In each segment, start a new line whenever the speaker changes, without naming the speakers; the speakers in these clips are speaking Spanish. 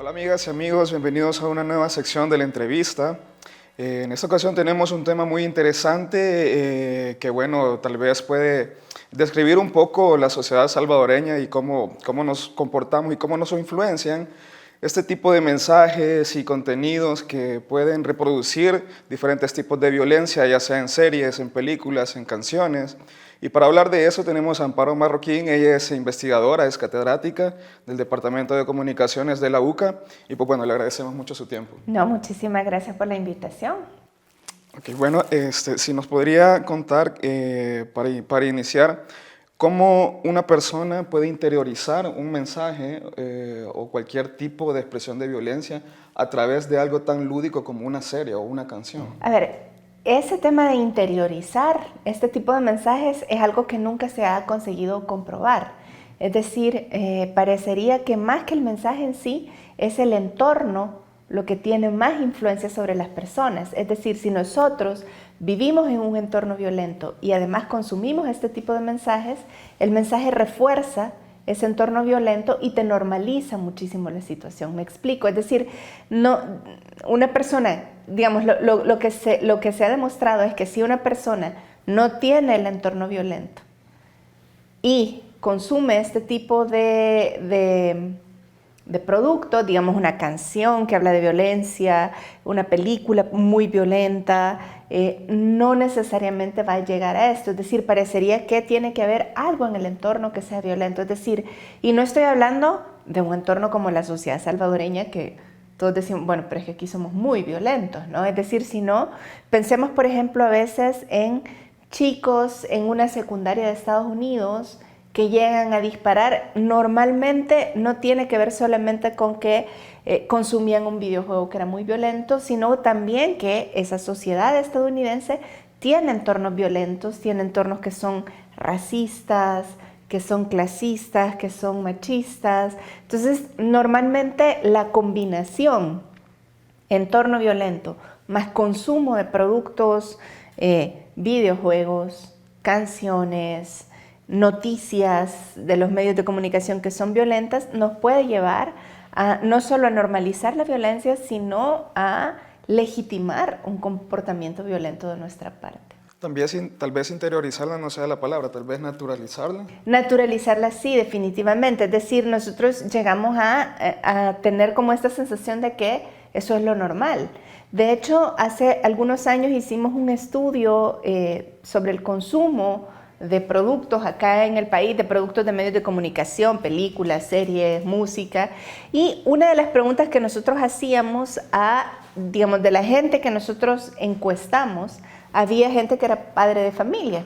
Hola amigas y amigos, bienvenidos a una nueva sección de la entrevista. En esta ocasión tenemos un tema muy interesante que bueno, tal vez puede describir un poco la sociedad salvadoreña y cómo nos comportamos y cómo nos influencian este tipo de mensajes y contenidos que pueden reproducir diferentes tipos de violencia, ya sea en series, en películas, en canciones. Y para hablar de eso tenemos a Amparo Marroquín. Ella es investigadora, es catedrática del Departamento de Comunicaciones de la UCA y pues bueno, le agradecemos mucho su tiempo.
No, muchísimas gracias por la invitación.
Ok, bueno, si nos podría contar para iniciar, cómo una persona puede interiorizar un mensaje o cualquier tipo de expresión de violencia a través de algo tan lúdico como una serie o una canción.
A ver, ese tema de interiorizar este tipo de mensajes es algo que nunca se ha conseguido comprobar. Es decir, parecería que más que el mensaje en sí, es el entorno lo que tiene más influencia sobre las personas. Es decir, si nosotros vivimos en un entorno violento y además consumimos este tipo de mensajes, el mensaje refuerza ese entorno violento y te normaliza muchísimo la situación. Me explico, es decir, no, una persona, digamos, lo que se ha demostrado es que si una persona no tiene el entorno violento y consume este tipo de productos, digamos una canción que habla de violencia, una película muy violenta, no necesariamente va a llegar a esto. Es decir, parecería que tiene que haber algo en el entorno que sea violento. Es decir, y no estoy hablando de un entorno como la sociedad salvadoreña que todos decimos, bueno, pero es que aquí somos muy violentos, ¿no? Es decir, si no, pensemos por ejemplo a veces en chicos en una secundaria de Estados Unidos que llegan a disparar. Normalmente no tiene que ver solamente con que consumían un videojuego que era muy violento, sino también que esa sociedad estadounidense tiene entornos violentos, tiene entornos que son racistas, que son clasistas, que son machistas. Entonces, normalmente la combinación entorno violento más consumo de productos, videojuegos, canciones, noticias de los medios de comunicación que son violentas, nos puede llevar a no solo a normalizar la violencia, sino a legitimar un comportamiento violento de nuestra parte.
También, tal vez interiorizarla no sea la palabra, tal vez naturalizarla.
Naturalizarla sí, definitivamente. Es decir, nosotros llegamos a tener como esta sensación de que eso es lo normal. De hecho, hace algunos años hicimos un estudio sobre el consumo de productos acá en el país, de productos de medios de comunicación, películas, series, música. Y una de las preguntas que nosotros hacíamos digamos, de la gente que nosotros encuestamos, había gente que era padre de familia.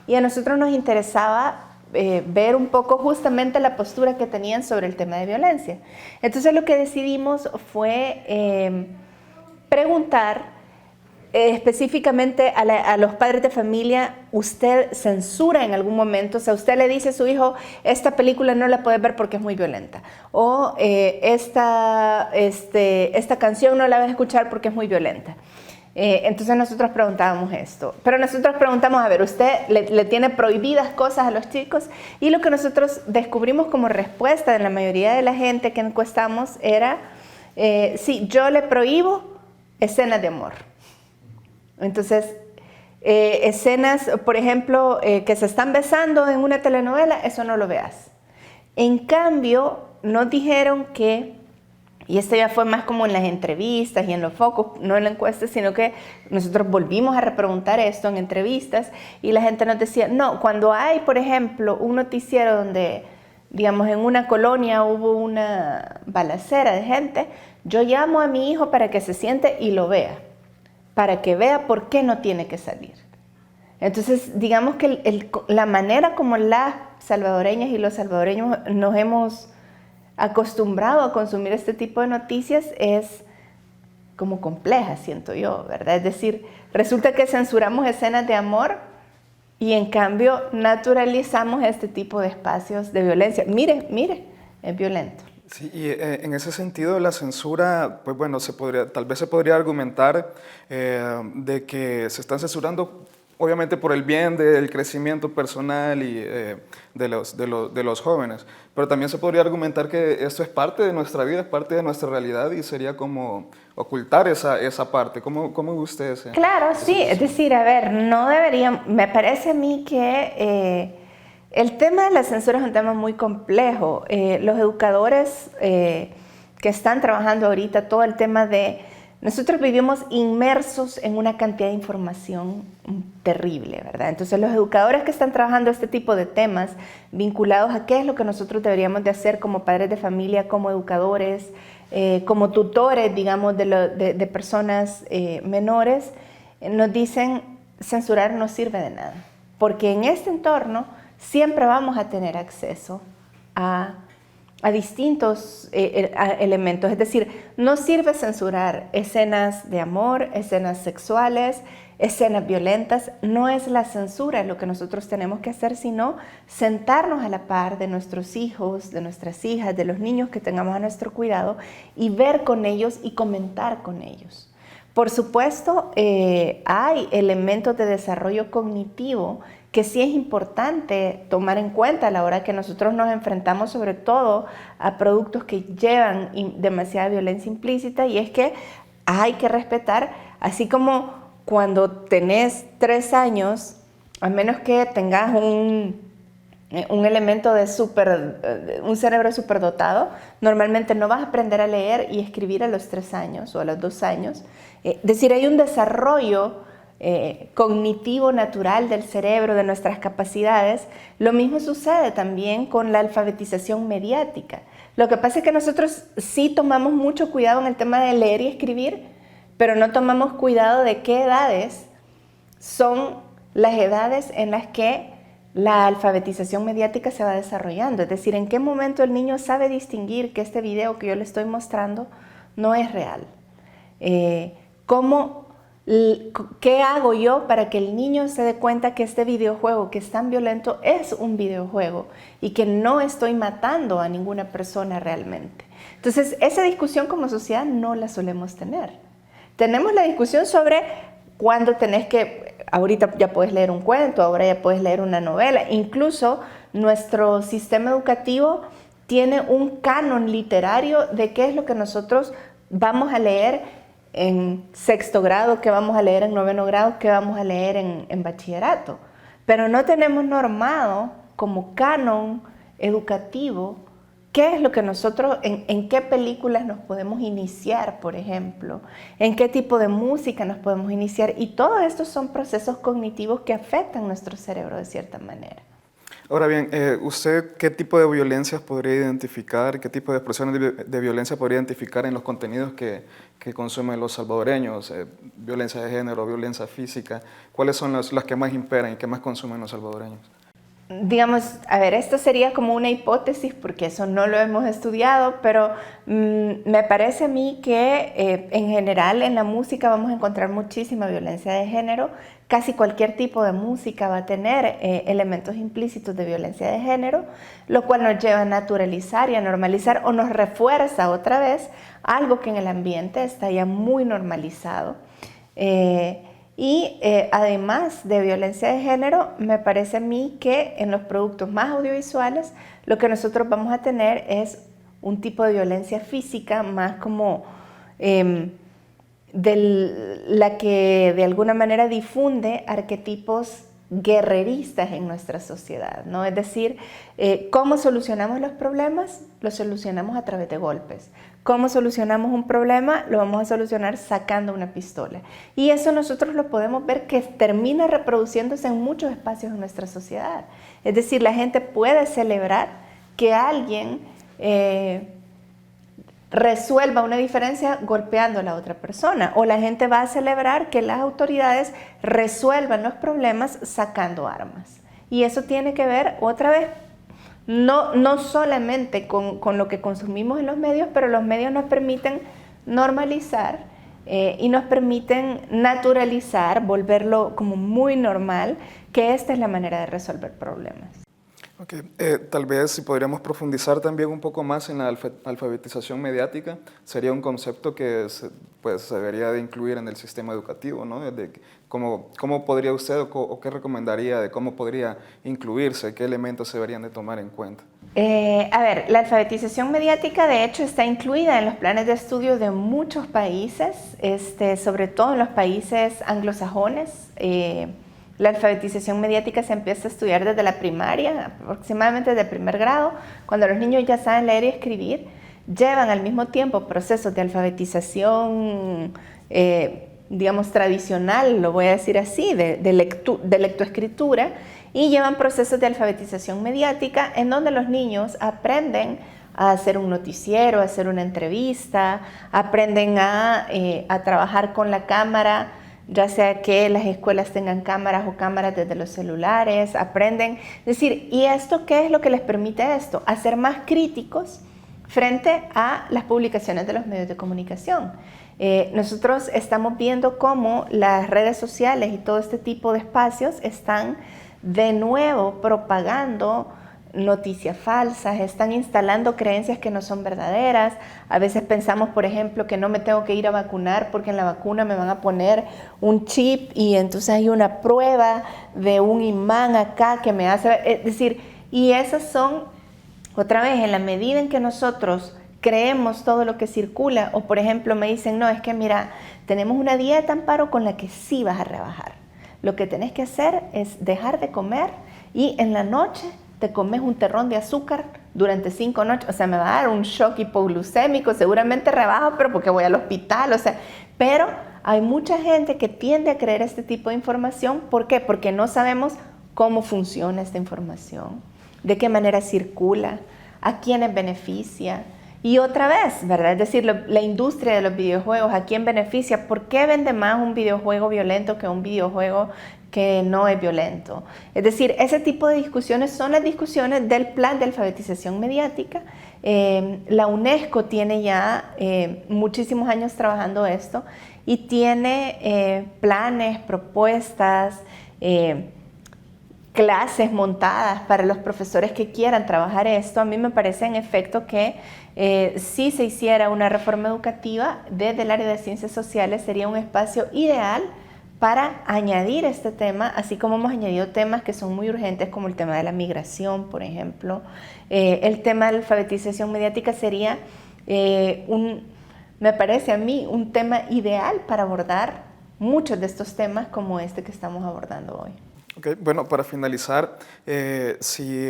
Y a nosotros nos interesaba ver un poco justamente la postura que tenían sobre el tema de violencia. Entonces lo que decidimos fue preguntar específicamente a los padres de familia, ¿usted censura en algún momento? O sea, usted le dice a su hijo, esta película no la puedes ver porque es muy violenta. O esta canción no la vas a escuchar porque es muy violenta. Entonces nosotros preguntábamos esto, pero nosotros preguntamos, a ver, ¿usted le tiene prohibidas cosas a los chicos? Y lo que nosotros descubrimos como respuesta de la mayoría de la gente que encuestamos era, sí, yo le prohíbo escenas de amor. Entonces, escenas, por ejemplo, que se están besando en una telenovela, eso no lo veas. En cambio, nos dijeron que, y esto ya fue más como en las entrevistas y en los focos, no en la encuesta, sino que nosotros volvimos a repreguntar esto en entrevistas y la gente nos decía, no, cuando hay, por ejemplo, un noticiero donde, digamos, en una colonia hubo una balacera de gente, yo llamo a mi hijo para que se siente y lo vea, para que vea por qué no tiene que salir. Entonces, digamos que la manera como las salvadoreñas y los salvadoreños nos hemos acostumbrado a consumir este tipo de noticias es como compleja, siento yo, ¿verdad? Es decir, resulta que censuramos escenas de amor y en cambio naturalizamos este tipo de espacios de violencia. Mire, es violento.
Sí, y en ese sentido la censura, pues bueno, tal vez se podría argumentar de que se están censurando obviamente por el bien del crecimiento personal y de los jóvenes. Pero también se podría argumentar que esto es parte de nuestra vida, es parte de nuestra realidad y sería como ocultar esa parte. ¿Cómo ve usted ese?
Claro, sí, es decir, a ver, no deberíamos, me parece a mí que el tema de la censura es un tema muy complejo. Los educadores que están trabajando ahorita, todo el tema de... Nosotros vivimos inmersos en una cantidad de información terrible, ¿verdad? Entonces los educadores que están trabajando este tipo de temas vinculados a qué es lo que nosotros deberíamos de hacer como padres de familia, como educadores, como tutores, digamos, de personas menores, nos dicen censurar no sirve de nada, porque en este entorno siempre vamos a tener acceso a distintos elementos. Es decir, no sirve censurar escenas de amor, escenas sexuales, escenas violentas. No es la censura lo que nosotros tenemos que hacer, sino sentarnos a la par de nuestros hijos, de nuestras hijas, de los niños que tengamos a nuestro cuidado y ver con ellos y comentar con ellos. Por supuesto, hay elementos de desarrollo cognitivo que sí es importante tomar en cuenta a la hora que nosotros nos enfrentamos sobre todo a productos que llevan demasiada violencia implícita, y es que hay que respetar, así como cuando tenés 3 años, a menos que tengas un elemento de un cerebro superdotado, normalmente no vas a aprender a leer y escribir a los 3 años o a los 2 años. Es decir, hay un desarrollo cognitivo natural del cerebro, de nuestras capacidades. Lo mismo sucede también con la alfabetización mediática. Lo que pasa es que nosotros sí tomamos mucho cuidado en el tema de leer y escribir, pero no tomamos cuidado de qué edades son las edades en las que la alfabetización mediática se va desarrollando. Es decir, en qué momento el niño sabe distinguir que este video que yo le estoy mostrando no es real. ¿Qué hago yo para que el niño se dé cuenta que este videojuego que es tan violento es un videojuego y que no estoy matando a ninguna persona realmente? Entonces, esa discusión como sociedad no la solemos tener. Tenemos la discusión sobre cuándo tenés que... Ahorita ya puedes leer un cuento, ahora ya puedes leer una novela. Incluso nuestro sistema educativo tiene un canon literario de qué es lo que nosotros vamos a leer en 6º grado, qué vamos a leer en 9º grado, qué vamos a leer en bachillerato. Pero no tenemos normado como canon educativo qué es lo que nosotros, en qué películas nos podemos iniciar, por ejemplo, en qué tipo de música nos podemos iniciar. Y todos estos son procesos cognitivos que afectan nuestro cerebro de cierta manera.
Ahora bien, ¿usted qué tipo de violencias podría identificar, qué tipo de expresiones de violencia podría identificar en los contenidos que consumen los salvadoreños? Violencia de género, violencia física, ¿cuáles son las que más imperan y que más consumen los salvadoreños?
Digamos, a ver, esto sería como una hipótesis porque eso no lo hemos estudiado, pero me parece a mí que en general en la música vamos a encontrar muchísima violencia de género. Casi cualquier tipo de música va a tener elementos implícitos de violencia de género, lo cual nos lleva a naturalizar y a normalizar o nos refuerza otra vez algo que en el ambiente está ya muy normalizado. Además de violencia de género, me parece a mí que en los productos más audiovisuales lo que nosotros vamos a tener es un tipo de violencia física más como la que de alguna manera difunde arquetipos guerreristas en nuestra sociedad, ¿no? Es decir, ¿cómo solucionamos los problemas? Los solucionamos a través de golpes. ¿Cómo solucionamos un problema? Lo vamos a solucionar sacando una pistola. Y eso nosotros lo podemos ver que termina reproduciéndose en muchos espacios de nuestra sociedad. Es decir, la gente puede celebrar que alguien resuelva una diferencia golpeando a la otra persona, o la gente va a celebrar que las autoridades resuelvan los problemas sacando armas. Y eso tiene que ver, otra vez, no solamente con lo que consumimos en los medios, pero los medios nos permiten normalizar y nos permiten naturalizar, volverlo como muy normal, que esta es la manera de resolver problemas.
Okay. Tal vez si podríamos profundizar también un poco más en la alfabetización mediática, sería un concepto que se debería de incluir en el sistema educativo, ¿no? De ¿Cómo podría usted o qué recomendaría de cómo podría incluirse? ¿Qué elementos se deberían de tomar en cuenta?
A ver, la alfabetización mediática de hecho está incluida en los planes de estudio de muchos países, sobre todo en los países anglosajones. La alfabetización mediática se empieza a estudiar desde la primaria, aproximadamente desde el primer grado, cuando los niños ya saben leer y escribir. Llevan al mismo tiempo procesos de alfabetización, digamos, tradicional, lo voy a decir así, de lectoescritura, y llevan procesos de alfabetización mediática en donde los niños aprenden a hacer un noticiero, a hacer una entrevista, aprenden a trabajar con la cámara, ya sea que las escuelas tengan cámaras o cámaras desde los celulares, aprenden, es decir, ¿y esto qué es lo que les permite esto? A ser más críticos frente a las publicaciones de los medios de comunicación. Nosotros estamos viendo cómo las redes sociales y todo este tipo de espacios están de nuevo propagando noticias falsas, están instalando creencias que no son verdaderas. A veces pensamos, por ejemplo, que no me tengo que ir a vacunar porque en la vacuna me van a poner un chip y entonces hay una prueba de un imán acá que me hace... Es decir, y esas son, otra vez, en la medida en que nosotros creemos todo lo que circula, o por ejemplo me dicen, no, es que mira, tenemos una dieta, Amparo, con la que sí vas a rebajar. Lo que tenés que hacer es dejar de comer y en la noche te comes un terrón de azúcar durante 5 noches. O sea, me va a dar un shock hipoglucémico, seguramente rebajo, pero porque voy al hospital. O sea, pero hay mucha gente que tiende a creer este tipo de información. ¿Por qué? Porque no sabemos cómo funciona esta información, de qué manera circula, a quiénes beneficia. Y otra vez, ¿verdad? Es decir, la industria de los videojuegos, ¿a quién beneficia? ¿Por qué vende más un videojuego violento que un videojuego que no es violento? Es decir, ese tipo de discusiones son las discusiones del plan de alfabetización mediática. La UNESCO tiene ya muchísimos años trabajando esto y tiene planes, propuestas, clases montadas para los profesores que quieran trabajar esto. A mí me parece en efecto que si se hiciera una reforma educativa desde el área de ciencias sociales sería un espacio ideal para añadir este tema, así como hemos añadido temas que son muy urgentes como el tema de la migración, por ejemplo. El tema de la alfabetización mediática sería, me parece a mí, un tema ideal para abordar muchos de estos temas como este que estamos abordando hoy.
Okay, bueno, para finalizar, si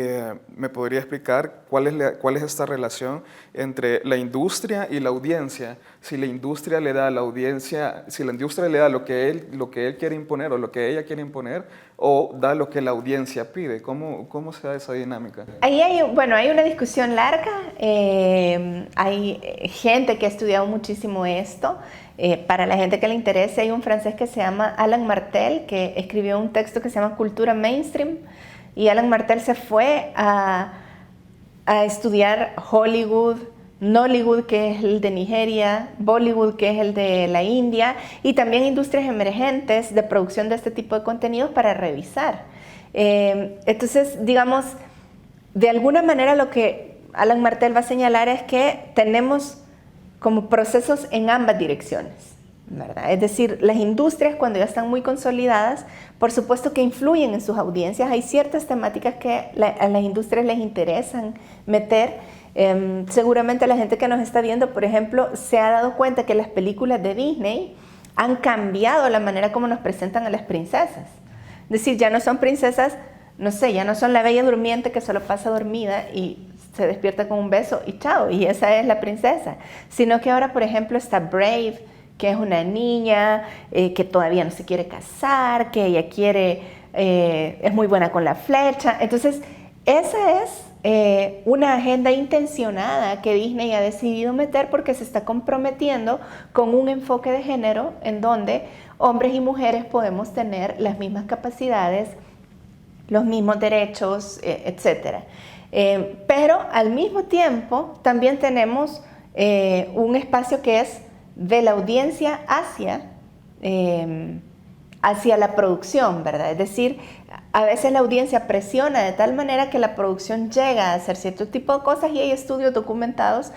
me podría explicar cuál es esta relación entre la industria y la audiencia. Si la industria le da a la audiencia, si la industria le da lo que él quiere imponer o lo que ella quiere imponer, o da lo que la audiencia pide. ¿Cómo se da esa dinámica?
Ahí hay una discusión larga. Hay gente que ha estudiado muchísimo esto. Para la gente que le interese, hay un francés que se llama Alain Martel, que escribió un texto que se llama Cultura Mainstream, y Alain Martel se fue a estudiar Hollywood, Nollywood, que es el de Nigeria, Bollywood, que es el de la India, y también industrias emergentes de producción de este tipo de contenidos para revisar. Entonces, digamos, de alguna manera lo que Alain Martel va a señalar es que tenemos como procesos en ambas direcciones, ¿verdad? Es decir, las industrias cuando ya están muy consolidadas, por supuesto que influyen en sus audiencias. Hay ciertas temáticas que a las industrias les interesan meter. Seguramente la gente que nos está viendo, por ejemplo, se ha dado cuenta que las películas de Disney han cambiado la manera como nos presentan a las princesas. Es decir, ya no son princesas, no sé, ya no son la bella durmiente que solo pasa dormida y se despierta con un beso y chao, y esa es la princesa. Sino que ahora, por ejemplo, está Brave, que es una niña que todavía no se quiere casar, que ella es muy buena con la flecha. Entonces, esa es una agenda intencionada que Disney ha decidido meter porque se está comprometiendo con un enfoque de género en donde hombres y mujeres podemos tener las mismas capacidades, los mismos derechos, etcétera. Pero al mismo tiempo también tenemos un espacio que es de la audiencia hacia la producción, ¿verdad? Es decir, a veces la audiencia presiona de tal manera que la producción llega a hacer cierto tipo de cosas y hay estudios documentados.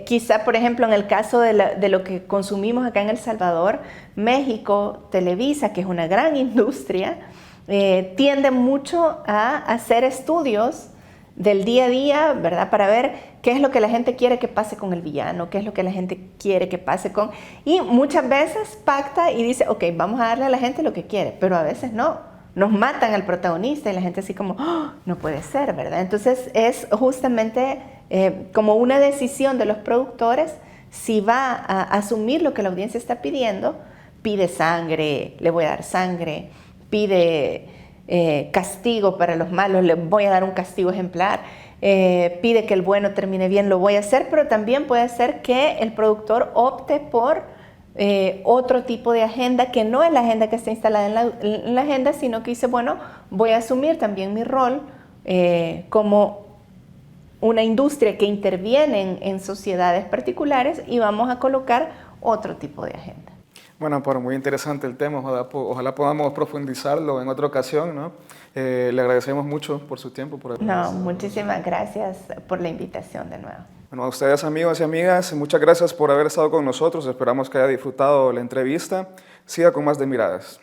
Quizá, por ejemplo, en el caso de lo que consumimos acá en El Salvador, México, Televisa, que es una gran industria, tiende mucho a hacer estudios del día a día, ¿verdad? Para ver qué es lo que la gente quiere que pase con el villano, qué es lo que la gente quiere que pase con... Y muchas veces pacta y dice, ok, vamos a darle a la gente lo que quiere, pero a veces no. Nos matan al protagonista y la gente así como, "Oh, no puede ser", ¿verdad? Entonces es justamente como una decisión de los productores si va a asumir lo que la audiencia está pidiendo. Pide sangre, le voy a dar sangre, pide castigo para los malos, le voy a dar un castigo ejemplar, pide que el bueno termine bien, lo voy a hacer, pero también puede ser que el productor opte por otro tipo de agenda que no es la agenda que está instalada en la agenda, sino que dice, bueno, voy a asumir también mi rol como una industria que interviene en sociedades particulares y vamos a colocar otro tipo de agenda.
Bueno, pero muy interesante el tema, ojalá podamos profundizarlo en otra ocasión, ¿no? Le agradecemos mucho por su tiempo.
No, muchísimas gracias por la invitación de nuevo.
Bueno, a ustedes amigos y amigas, muchas gracias por haber estado con nosotros, esperamos que haya disfrutado la entrevista, siga con más de Miradas.